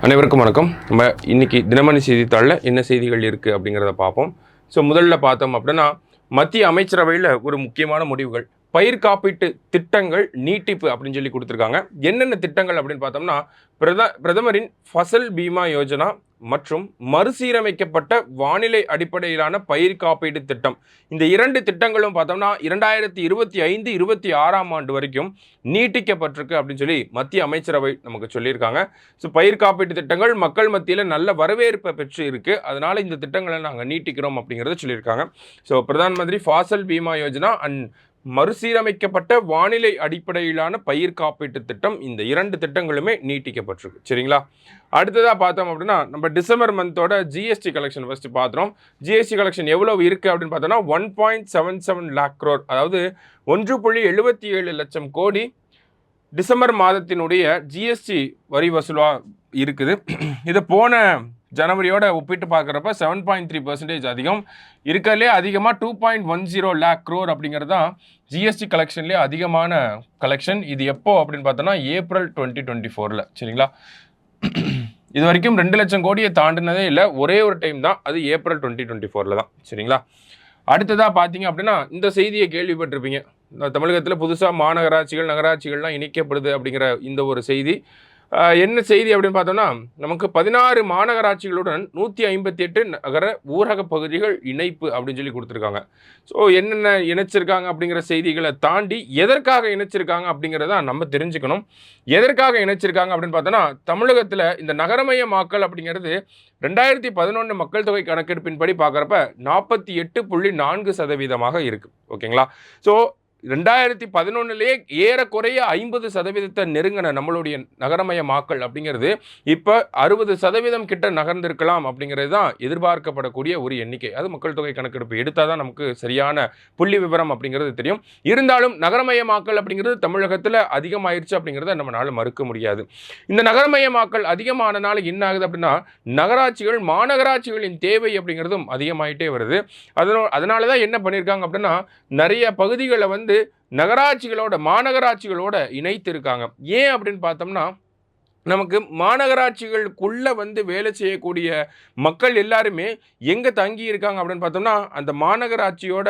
அனைவருக்கும் வணக்கம். நம்ம இன்னைக்கு தினமணி செய்தித்தாளில் என்ன செய்திகள் இருக்குது அப்படிங்கிறத பார்ப்போம். ஸோ முதல்ல பார்த்தோம் அப்படின்னா, மத்திய அமைச்சரவையில் ஒரு முக்கியமான முடிவுகள், பயிர் காப்பீட்டு திட்டங்கள் நீட்டிப்பு அப்படின்னு சொல்லி கொடுத்துருக்காங்க. என்னென்ன திட்டங்கள் அப்படின்னு பார்த்தோம்னா, பிரதமரின் ஃபசல் பீமா யோஜனா மற்றும் மறுசீரமைக்கப்பட்ட வானிலை அடிப்படையிலான பயிர் காப்பீடு திட்டம். இந்த இரண்டு திட்டங்களும் பார்த்தோம்னா 2025-26 ஆண்டு வரைக்கும் நீட்டிக்கப்பட்டிருக்கு அப்படின்னு சொல்லி மத்திய அமைச்சரவை நமக்கு சொல்லியிருக்காங்க. ஸோ பயிர் காப்பீட்டு திட்டங்கள் மக்கள் மத்தியில் நல்ல வரவேற்பை பெற்று இருக்கு. அதனால இந்த திட்டங்களை நாங்கள் நீட்டிக்கிறோம் அப்படிங்கிறத சொல்லியிருக்காங்க. ஸோ பிரதான் மந்திரி ஃபாசல் பீமா யோஜனா அண்ட் மறுசீரமைக்கப்பட்ட வானிலை அடிப்படையிலான பயிர் காப்பீட்டு திட்டம், இந்த இரண்டு திட்டங்களுமே நீட்டிக்கப்பட்டிருக்கு. சரிங்களா? அடுத்ததாக பார்த்தோம் அப்படின்னா, நம்ம டிசம்பர் மந்தோட ஜிஎஸ்டி கலெக்ஷன் ஃபர்ஸ்ட் பார்த்துறோம். ஜிஎஸ்டி கலெக்ஷன் எவ்வளவு இருக்குது அப்படின்னு பார்த்தோம்னா 1.77 lakh crore, அதாவது 1.77 லட்சம் கோடி டிசம்பர் மாதத்தினுடைய ஜிஎஸ்டி வரி வசூலாக இருக்குது. இது போன ஜனவரியோட ஒப்பிட்டு பார்க்குறப்ப 7.3% அதிகம். இருக்கிறதுலே அதிகமாக 2.10 lakh crore அப்படிங்கிறது தான் ஜிஎஸ்டி கலெக்ஷன்லேயே அதிகமான கலெக்ஷன். இது எப்போ அப்படின்னு பார்த்தோன்னா ஏப்ரல் 2024. சரிங்களா? இது வரைக்கும் 2 லட்சம் கோடியை தாண்டினதே இல்லை. ஒரே ஒரு டைம் தான், அது ஏப்ரல் 2024 தான். சரிங்களா? அடுத்ததாக பார்த்தீங்க அப்படின்னா, இந்த செய்தியை கேள்விப்பட்டிருப்பீங்க. தமிழகத்தில் புதுசாக மாநகராட்சிகள் நகராட்சிகள்லாம் இணைக்கப்படுது அப்படிங்கிற இந்த ஒரு செய்தி. என்ன செய்தி அப்படின்னு பார்த்தோம்னா, நமக்கு 16 மாநகராட்சிகளுடன் 158 நகர ஊரக பகுதிகள் இணைப்பு அப்படின்னு சொல்லி கொடுத்துருக்காங்க. ஸோ என்னென்ன இணைச்சிருக்காங்க அப்படிங்கிற செய்திகளை தாண்டி எதற்காக இணைச்சிருக்காங்க அப்படிங்கிறத நம்ம தெரிஞ்சுக்கணும். எதற்காக இணைச்சிருக்காங்க அப்படின்னு பார்த்தோன்னா, தமிழகத்தில் இந்த நகரமயமாக்கல் அப்படிங்கிறது 2011 மக்கள் தொகை கணக்கெடுப்பின்படி பார்க்குறப்ப 48.4% இருக்குது. ஓகேங்களா? ஸோ 2011 ஏறக்குறைய 50% நெருங்கின நம்மளுடைய நகரமயமாக்கல் அப்படிங்கிறது இப்போ 60% கிட்ட நகர்ந்திருக்கலாம் அப்படிங்கிறது தான் எதிர்பார்க்கப்படக்கூடிய ஒரு எண்ணிக்கை. அது மக்கள் தொகை கணக்கெடுப்பு எடுத்தால் தான் நமக்கு சரியான புள்ளி விவரம் அப்படிங்கிறது தெரியும். இருந்தாலும் நகரமயமாக்கல் அப்படிங்கிறது தமிழகத்தில் அதிகமாயிருச்சு அப்படிங்கிறத நம்மளால மறுக்க முடியாது. இந்த நகரமயமாக்கல் அதிகமானனால என்ன ஆகுது அப்படின்னா, நகராட்சிகள் மாநகராட்சிகளின் தேவை அப்படிங்கிறதும் அதிகமாயிட்டே வருது. அதனால தான் என்ன பண்ணியிருக்காங்க அப்படின்னா, நிறைய பகுதிகளை நகராட்சிகளோட மாநகராட்சிகளோட இணைத்து இருக்காங்க. ஏன் அப்படின்னு பார்த்தோம்னா, நமக்கு மாநகராட்சிகளுக்குள்ள வேலை செய்யக்கூடிய மக்கள் எல்லாருமே எங்கே தங்கி இருக்காங்க அப்படின்னு பார்த்தோம்னா, அந்த மாநகராட்சியோட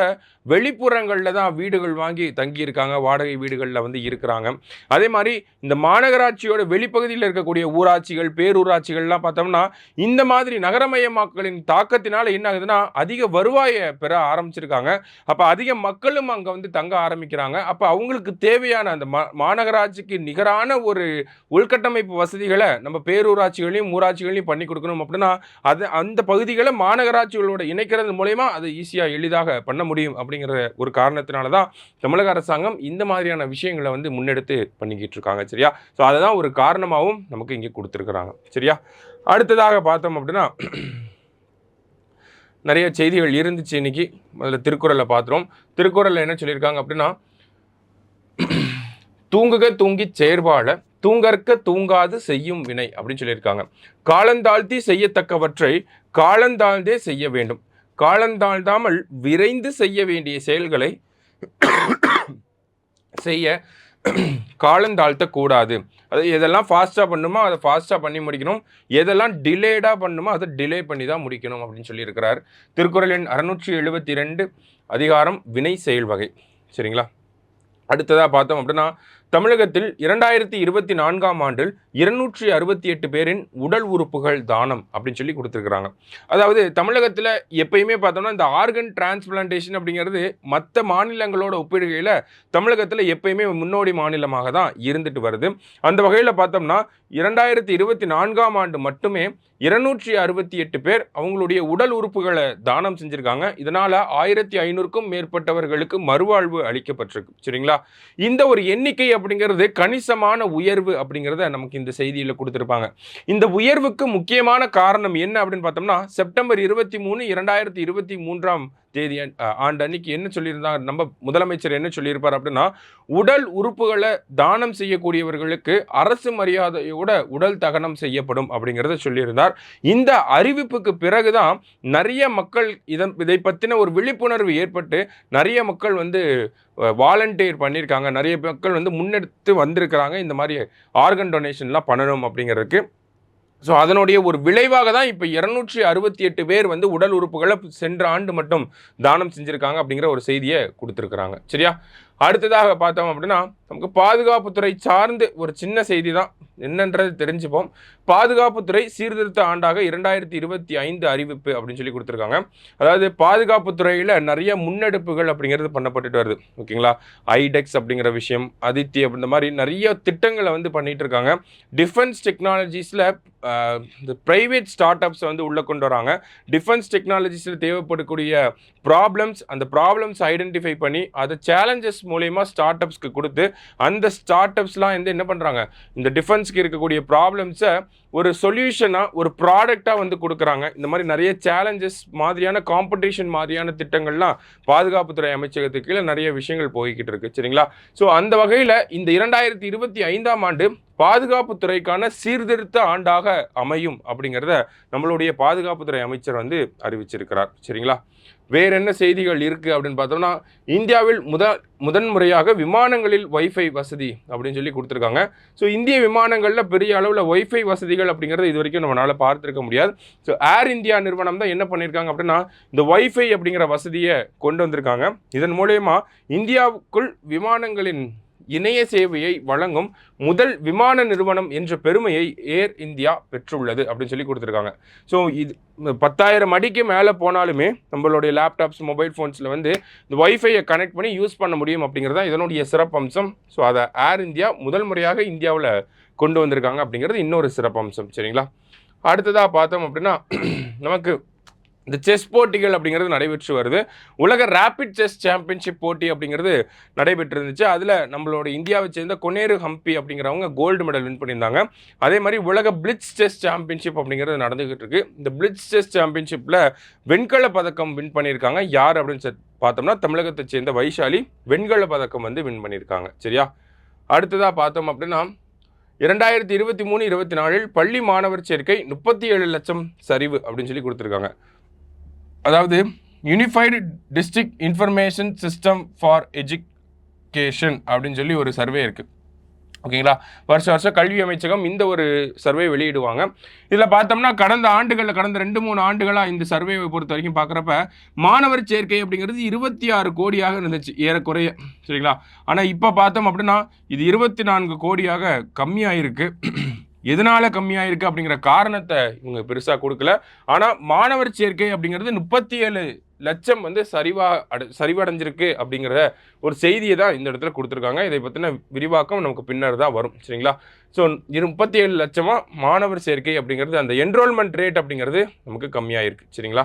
வெளிப்புறங்களில் தான் வீடுகள் வாங்கி தங்கி இருக்காங்க. வாடகை வீடுகளில் இருக்கிறாங்க. அதே மாதிரி இந்த மாநகராட்சியோட வெளிப்பகுதியில் இருக்கக்கூடிய ஊராட்சிகள் பேரூராட்சிகள்லாம் பார்த்தோம்னா, இந்த மாதிரி நகரமயமாக்கலின் தாக்கத்தினால என்ன ஆகுதுன்னா, அதிக வருவாயை பெற ஆரம்பிச்சிருக்காங்க. அப்போ அதிக மக்களும் அங்கே தங்க ஆரம்பிக்கிறாங்க. அப்போ அவங்களுக்கு தேவையான அந்த மாநகராட்சிக்கு நிகரான ஒரு உள்கட்டமைப்பு வசதிகளை நம்ம பேரூராட்சிகளையும் ஊராட்சிகளையும் பண்ணி கொடுக்கணும். அப்படின்னா அந்த பகுதிகளை மாநகராட்சிகளோட இணைக்கிறது மூலமா அதை ஈஸியாக எளிதாக பண்ண முடியும் அப்படிங்கிற ஒரு காரணத்தினால தான் தமிழக அரசாங்கம் இந்த மாதிரியான விஷயங்களை முன்னெடுத்து பண்ணிக்கிட்டு இருக்காங்க. சரியா? ஸோ அதை தான் ஒரு காரணமாகவும் நமக்கு இங்கே கொடுத்துருக்குறாங்க. சரியா? அடுத்ததாக பார்த்தோம் அப்படின்னா, நிறைய செய்திகள் இருந்துச்சு இன்னைக்கு. அதில் திருக்குறளை பார்த்துறோம். திருக்குறளில் என்ன சொல்லியிருக்காங்க அப்படின்னா, தூங்குக தூங்கிச் செயற்பாழ தூங்கற்க தூங்காது செய்யும் வினை அப்படின்னு சொல்லியிருக்காங்க. காலந்தாழ்த்தி செய்யத்தக்கவற்றை காலந்தாழ்ந்தே செய்ய வேண்டும். காலந்தாழ்ந்தாமல் விரைந்து செய்ய வேண்டிய செயல்களை செய்ய காலந்தாழ்த்தக்கூடாது. அது எதெல்லாம் ஃபாஸ்ட்டாக பண்ணுமோ அதை ஃபாஸ்ட்டாக பண்ணி முடிக்கணும். எதெல்லாம் டிலேடாக பண்ணுமோ அதை டிலே பண்ணி தான் முடிக்கணும் அப்படின்னு சொல்லியிருக்கிறார். திருக்குறளின் 672 அதிகாரம் வினை செயல் வகை. சரிங்களா? அடுத்ததாக பார்த்தோம் அப்படின்னா, தமிழகத்தில் 2024 ஆண்டில் 268 பேரின் உடல் உறுப்புகள் தானம் அப்படின்னு சொல்லி கொடுத்துருக்குறாங்க. அதாவது தமிழகத்தில் எப்பயுமே பார்த்தோம்னா இந்த ஆர்கன் டிரான்ஸ்பிளான்டேஷன் அப்படிங்கிறது மற்ற மாநிலங்களோட ஒப்பிடுகையில் தமிழகத்தில் எப்பயுமே முன்னோடி மாநிலமாக தான் இருந்துட்டு வருது. அந்த வகையில் பார்த்தோம்னா 2024 ஆண்டு மட்டுமே 268 பேர் அவங்களுடைய உடல் உறுப்புகளை தானம் செஞ்சுருக்காங்க. இதனால் 1500க்கும் மேற்பட்டவர்களுக்கு மறுவாழ்வு அளிக்கப்பட்டிருக்கு. சரிங்களா? இந்த ஒரு எண்ணிக்கை அப்படிங்கிறது கணிசமான உயர்வு அப்படிங்கிறத நமக்கு இந்த செய்தியில் கொடுத்துருப்பாங்க. இந்த உயர்வுக்கு முக்கியமான காரணம் என்ன அப்படின்னு பார்த்தோம்னா, செப்டம்பர் 23, 2023 ஆண்டு அன்னைக்கு என்ன சொல்லியிருந்தாங்க, நம்ம முதலமைச்சர் என்ன சொல்லியிருப்பார் அப்படின்னா, உடல் உறுப்புகளை தானம் செய்யக்கூடியவர்களுக்கு அரசு மரியாதையோட உடல் தகனம் செய்யப்படும் அப்படிங்கிறத சொல்லியிருந்தார். இந்த அறிவிப்புக்கு பிறகுதான் நிறைய மக்கள் இதை பற்றின ஒரு விழிப்புணர்வு ஏற்பட்டு நிறைய மக்கள் வாலண்டியர் பண்ணியிருக்காங்க. நிறைய மக்கள் முன்னெடுத்து வந்திருக்கிறாங்க இந்த மாதிரி ஆர்கன் டொனேஷன்லாம் பண்ணணும் அப்படிங்கிறதுக்கு. ஸோ அதனுடைய ஒரு விளைவாக தான் இப்போ 268 பேர் வந்து உடல் உறுப்புகளை சென்ற ஆண்டு மட்டும் தானம் செஞ்சுருக்காங்க அப்படிங்கிற ஒரு செய்தியை கொடுத்துருக்குறாங்க. சரியா? அடுத்ததாக பார்த்தோம் அப்படின்னா நமக்கு பாதுகாப்புத்துறை சார்ந்து ஒரு சின்ன செய்தி தான், என்னன்றது தெரிஞ்சுப்போம். பாதுகாப்புத்துறை சீர்திருத்த ஆண்டாக 2025 அறிவிப்பு அப்படின்னு சொல்லி கொடுத்துருக்காங்க. அதாவது பாதுகாப்புத்துறையில் நிறைய முன்னெடுப்புகள் அப்படிங்கிறது பண்ணப்பட்டுட்டு வருது. ஓகேங்களா? ஐடெக்ஸ் அப்படிங்கிற விஷயம், அதித்தி இந்த மாதிரி நிறைய திட்டங்களை வந்து பண்ணிட்டு இருக்காங்க. டிஃபென்ஸ் டெக்னாலஜிஸில் இந்த ப்ரைவேட் ஸ்டார்ட் அப்ஸ் வந்து உள்ளே கொண்டு வராங்க. டிஃபென்ஸ் டெக்னாலஜிஸில் தேவைப்படக்கூடிய ப்ராப்ளம்ஸ், அந்த ப்ராப்ளம்ஸ் ஐடென்டிஃபை பண்ணி அதை சேலஞ்சஸ் மூலயமா ஸ்டார்ட் அப்ஸ்க்கு கொடுத்து அந்த ஸ்டார்ட் அப்ஸ்லாம் வந்து என்ன பண்ணுறாங்க, இந்த டிஃபென்ஸ்க்கு இருக்கக்கூடிய ப்ராப்ளம்ஸை ஒரு சொல்யூஷனாக ஒரு ப்ராடக்டாக வந்து கொடுக்குறாங்க. இந்த மாதிரி நிறைய சேலஞ்சஸ் மாதிரியான காம்படிஷன் மாதிரியான திட்டங்கள்லாம் பாதுகாப்புத்துறை அமைச்சகத்துக்கு கீழே நிறைய விஷயங்கள் போய்கிட்டு இருக்கு. சரிங்களா? ஸோ அந்த வகையில் இந்த 2025ஆம் ஆண்டு பாதுகாப்புத்துறைக்கான சீர்திருத்த ஆண்டாக அமையும் அப்படிங்கிறத நம்மளுடைய பாதுகாப்புத்துறை அமைச்சர் வந்து அறிவிச்சிருக்கிறார். சரிங்களா? வேற என்ன செய்திகள் இருக்குது அப்படின்னு பார்த்தோம்னா, இந்தியாவில் முதன்முறையாக விமானங்களில் வைஃபை வசதி அப்படின்னு சொல்லி கொடுத்துருக்காங்க. ஸோ இந்திய விமானங்களில் பெரிய அளவில் வைஃபை வசதிகள் அப்படிங்கிறது இது வரைக்கும் நம்மளால் பார்த்துருக்க முடியாது. ஸோ ஏர் இந்தியா நிறுவனம் தான் என்ன பண்ணியிருக்காங்க அப்படின்னா இந்த வைஃபை அப்படிங்கிற வசதியை கொண்டு வந்திருக்காங்க. இதன் மூலயமா இந்தியாவுக்குள் விமானங்களின் இணைய சேவையை வழங்கும் முதல் விமான நிறுவனம் என்ற பெருமையை ஏர் இந்தியா பெற்றுள்ளது அப்படின்னு சொல்லி கொடுத்துருக்காங்க. ஸோ இது 10,000 அடிக்கு மேலே போனாலுமே நம்மளுடைய லேப்டாப்ஸ், மொபைல் ஃபோன்ஸில் வந்து இந்த வைஃபையை கனெக்ட் பண்ணி யூஸ் பண்ண முடியும் அப்படிங்கிறது தான் இதனுடைய சிறப்பம்சம். ஸோ அதை ஏர் இந்தியா முதல் முறையாக இந்தியாவில் கொண்டு வந்திருக்காங்க அப்படிங்கிறது இன்னொரு சிறப்பம்சம். சரிங்களா? அடுத்ததாக பார்த்தோம் அப்படின்னா நமக்கு இந்த செஸ் போட்டிகள் அப்படிங்கிறது நடைபெற்று வருது. உலக ரேபிட் செஸ் சாம்பியன்ஷிப் போட்டி அப்படிங்கிறது நடைபெற்று இருந்துச்சு. அதில் நம்மளோட இந்தியாவை சேர்ந்த கொனேரு ஹம்பி அப்படிங்கிறவங்க கோல்டு மெடல் வின் பண்ணியிருந்தாங்க. அதே மாதிரி உலக பிளிட்ஸ் செஸ் சாம்பியன்ஷிப் அப்படிங்கிறது நடந்துகிட்டு இருக்கு. இந்த பிளிட்ஸ் செஸ் சாம்பியன்ஷிப்பில் வெண்கல பதக்கம் வின் பண்ணியிருக்காங்க. யார் அப்படின்னு பார்த்தோம்னா தமிழகத்தை சேர்ந்த வைஷாலி வெண்கல பதக்கம் வந்து வின் பண்ணியிருக்காங்க. சரியா? அடுத்ததாக பார்த்தோம் அப்படின்னா 2023-24 பள்ளி மாணவர் சேர்க்கை 37 லட்சம் சரிவு அப்படின்னு சொல்லி கொடுத்துருக்காங்க. அதாவது unified district information system for education அப்படின்னு சொல்லி ஒரு சர்வே இருக்குது. ஓகேங்களா? வருஷம் கல்வி அமைச்சகம் இந்த ஒரு சர்வே வெளியிடுவாங்க. இதில் பார்த்தோம்னா கடந்த 2-3 ஆண்டுகளாக இந்த சர்வேவை பொறுத்த வரைக்கும் பார்க்குறப்ப மாணவர் சேர்க்கை அப்படிங்கிறது 26 கோடியாக இருந்துச்சு ஏறக்குறைய. சரிங்களா? ஆனால் இப்போ பார்த்தோம் அப்படின்னா இது 24 கோடியாக கம்மியாயிருக்கு. எதனால கம்மியாயிருக்கு அப்படிங்கிற காரணத்தை இவங்க பெருசாக கொடுக்கல. ஆனால் மாணவர் சேர்க்கை அப்படிங்கிறது 37 லட்சம் வந்து சரிவடைஞ்சிருக்கு அப்படிங்கிற ஒரு செய்தியை தான் இந்த இடத்துல கொடுத்துருக்காங்க. இதை பற்றின விரிவாக்கம் நமக்கு பின்னர் தான் வரும். சரிங்களா? ஸோ 37 லட்சமாக மாணவர் சேர்க்கை அப்படிங்கிறது அந்த என்ரோல்மெண்ட் ரேட் அப்படிங்கிறது நமக்கு கம்மியாயிருக்கு. சரிங்களா?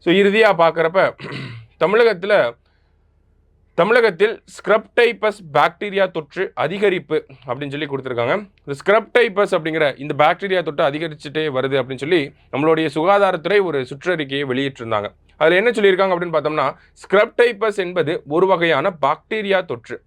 ஸோ இறுதியாக பார்க்குறப்ப தமிழகத்தில் ஸ்க்ரப்டைபஸ் பாக்டீரியா தொற்று அதிகரிப்பு அப்படின்னு சொல்லி கொடுத்துருக்காங்க. இந்த ஸ்க்ரப்டைபஸ் அப்படிங்கிற இந்த பாக்டீரியா தொற்று அதிகரிச்சுட்டே வருது அப்படின்னு சொல்லி நம்மளுடைய சுகாதாரத்துறை ஒரு சுற்றறிக்கையை வெளியிட்டிருந்தாங்க. அதில் என்ன சொல்லியிருக்காங்க அப்படின்னு பார்த்தோம்னா, ஸ்க்ரப்டைபஸ் என்பது ஒரு வகையான பாக்டீரியா தொற்று.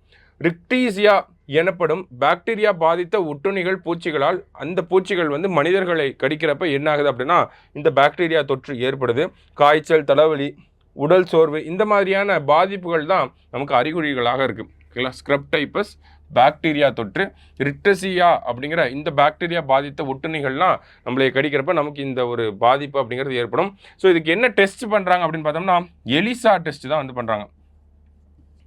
ரிக்டீசியா எனப்படும் பாக்டீரியா பாதித்த ஒட்டுண்ணிகள் பூச்சிகளால் அந்த பூச்சிகள் வந்து மனிதர்களை கடிக்கிறப்ப என்ன ஆகுது அப்படின்னா இந்த பாக்டீரியா தொற்று ஏற்படுது. காய்ச்சல், தலைவலி, உடல் சோர்வு இந்த மாதிரியான பாதிப்புகள் தான் நமக்கு அறிகுறிகளாக இருக்குது. ஓகேங்களா? ஸ்க்ரப்டைபஸ் பாக்டீரியா தொற்று, ரிக்டீசியா அப்படிங்கிற இந்த பாக்டீரியா பாதித்த ஒட்டுண்ணிகள்லாம் நம்மளை கடிக்கிறப்ப நமக்கு இந்த ஒரு பாதிப்பு அப்படிங்கிறது ஏற்படும். ஸோ இதுக்கு என்ன டெஸ்ட் பண்ணுறாங்க அப்படின்னு பார்த்தோம்னா எலிசா டெஸ்ட் தான் வந்து பண்ணுறாங்க.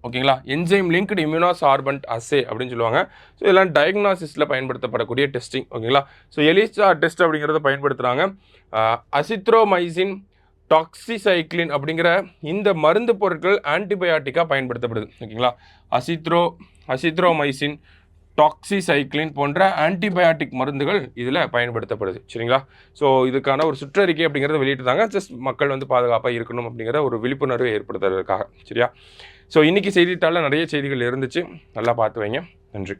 ஓகேங்களா? என்சைம் லிங்க்டு இம்யூனோசார்பன்ட் அசே அப்படின்னு சொல்லுவாங்க. ஸோ இதெல்லாம் டயக்னாசிஸில் பயன்படுத்தப்படக்கூடிய டெஸ்டிங். ஓகேங்களா? ஸோ எலிசா டெஸ்ட் அப்படிங்கிறத பயன்படுத்துகிறாங்க. அசித்ரோமைசின், டாக்ஸிசைக்ளின் அப்படிங்கிற இந்த மருந்து பொருட்கள் ஆன்டிபயாட்டிக்காக பயன்படுத்தப்படுது. ஓகேங்களா? அசித்ரோமைசின், டாக்ஸிசைக்ளின் போன்ற ஆன்டிபயாட்டிக் மருந்துகள் இதில் பயன்படுத்தப்படுது. சரிங்களா? ஸோ இதுக்கான ஒரு சுற்றறிக்கை அப்படிங்கிறத வெளியிட்டுருந்தாங்க. ஜஸ்ட் மக்கள் வந்து பாதுகாப்பாக இருக்கணும் அப்படிங்கிற ஒரு விழிப்புணர்வை ஏற்படுத்துறதுக்காக. சரியா? ஸோ இன்றைக்கி செய்தித்தாளில் நிறைய செய்திகள் இருந்துச்சு. நல்லா பார்த்து வைங்க. நன்றி.